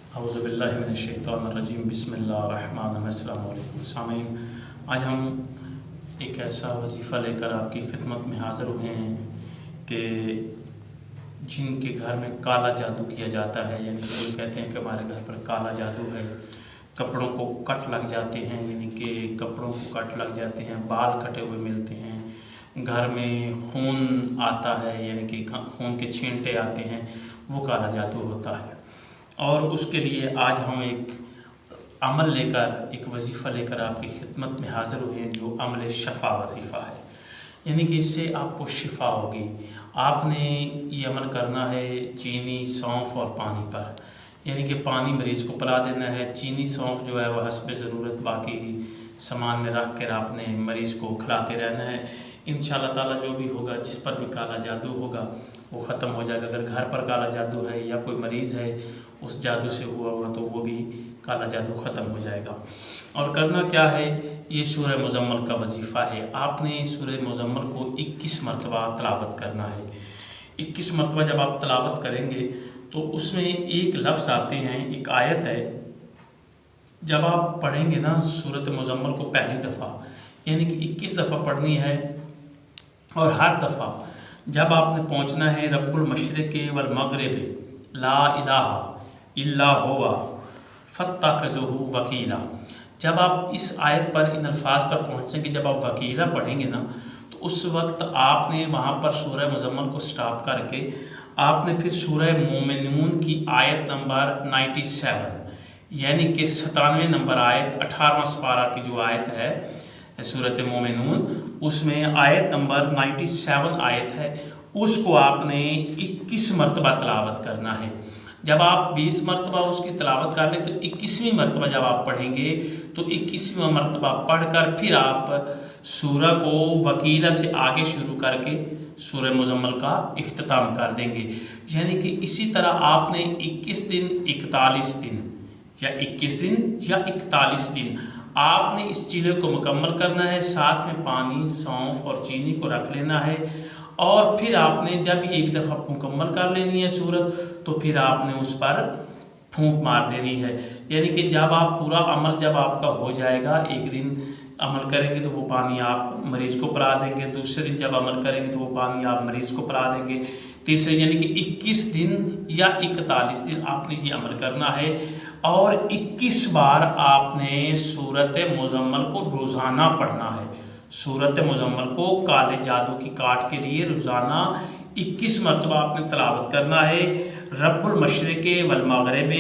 औज़ुबिल्लाहिमिनश्शैतानिर्रजीम बिस्मिल्लाहिर्रहमानिर्रहीम। सामीन, आज हम एक ऐसा वजीफ़ा लेकर आपकी खिदमत में हाज़िर हुए हैं कि जिनके घर में काला जादू किया जाता है, यानी कि लोग कहते हैं कि हमारे घर पर काला जादू है। कपड़ों को कट लग जाते हैं, यानी कि कपड़ों को कट लग जाते हैं, बाल कटे हुए मिलते हैं, घर में खून आता है, यानी कि खून के छींटे आते हैं, वो काला जादू होता है। और उसके लिए आज हम एक अमल लेकर, एक वजीफ़ा लेकर आपकी खिदमत में हाज़िर हुए हैं, जो अमल शफ़ा वजीफ़ा है। यानी कि इससे आपको शिफा होगी। आपने ये अमल करना है चीनी, सौंफ और पानी पर। यानी कि पानी मरीज़ को पिला देना है, चीनी सौंफ जो है वह हस्ब ज़रूरत बाकी सामान में रख कर आपने मरीज़ को खिलाते रहना है। इंशाअल्लाह ताला जो भी होगा, जिस पर भी काला जादू होगा वो ख़त्म हो जाएगा। अगर घर पर काला जादू है या कोई मरीज़ है उस जादू से हुआ हुआ, तो वो भी काला जादू ख़त्म हो जाएगा। और करना क्या है, ये सूरह मुज़म्मल का वजीफ़ा है। आपने सूरह मुज़म्मल को 21 मरतबा तलावत करना है। 21 मरतबा जब आप तलावत करेंगे तो उसमें एक लफ्ज़ आते हैं, एक आयत है। जब आप पढ़ेंगे ना सूरत मुज़म्मल को पहली दफ़ा, यानी कि 21 दफ़ा पढ़नी है, और हर दफ़ा जब आपने पहुँचना है रब्बुल मशरिक़ वल मग़रिब ला इलाहा इल्ला हुवा फत्तख़िज़ुहु वकीला। जब आप इस आयत पर, इन अल्फाज पर पहुँचेंगे, जब आप वकीला पढ़ेंगे ना, तो उस वक्त आपने वहाँ पर सूरह मुज़म्मल को स्टॉप करके आपने फिर सूरह मोमिनून की आयत नंबर 97, यानी कि 97 नंबर आयत, 18वां पारा की जो आयत है सूरत मोमिनून, उसमें आयत नंबर 97 आयत है, उसको आपने 21 मरतबा तलावत करना है। जब आप 20 मरतबा उसकी तलावत कर लें तो 21वीं मरतबा जब आप पढ़ेंगे तो 21वां मरतबा पढ़कर फिर आप सूरह को वकीला से आगे शुरू करके सूरह मुज़म्मल का इख्तिताम कर देंगे। यानी कि इसी तरह आपने 21 दिन, 41 दिन या 21 दिन या 41 दिन आपने इस चीज़ को मुकम्मल करना है। साथ में पानी, सौंफ और चीनी को रख लेना है, और फिर आपने जब एक दफ़ा मुकम्मल कर लेनी है सूरत, तो फिर आपने उस पर फूंक मार देनी है। यानी कि जब आप पूरा अमल जब आपका हो जाएगा, एक दिन अमल करेंगे तो वो पानी आप मरीज़ को पिला देंगे, दूसरे दिन जब अमल करेंगे तो वो पानी आप मरीज़ को पिला देंगे, तीसरे यानी कि 21 दिन या 41 दिन आपने ये अमल करना है। और 21 बार आपने सूरत मुज़म्मल को रोज़ाना पढ़ना है। सूरत मुज़म्मल को काले जादू की काट के लिए रोज़ाना 21 मरतबा आपने तलावत करना है। रब्बुल मशरिक़ वल मग़रिब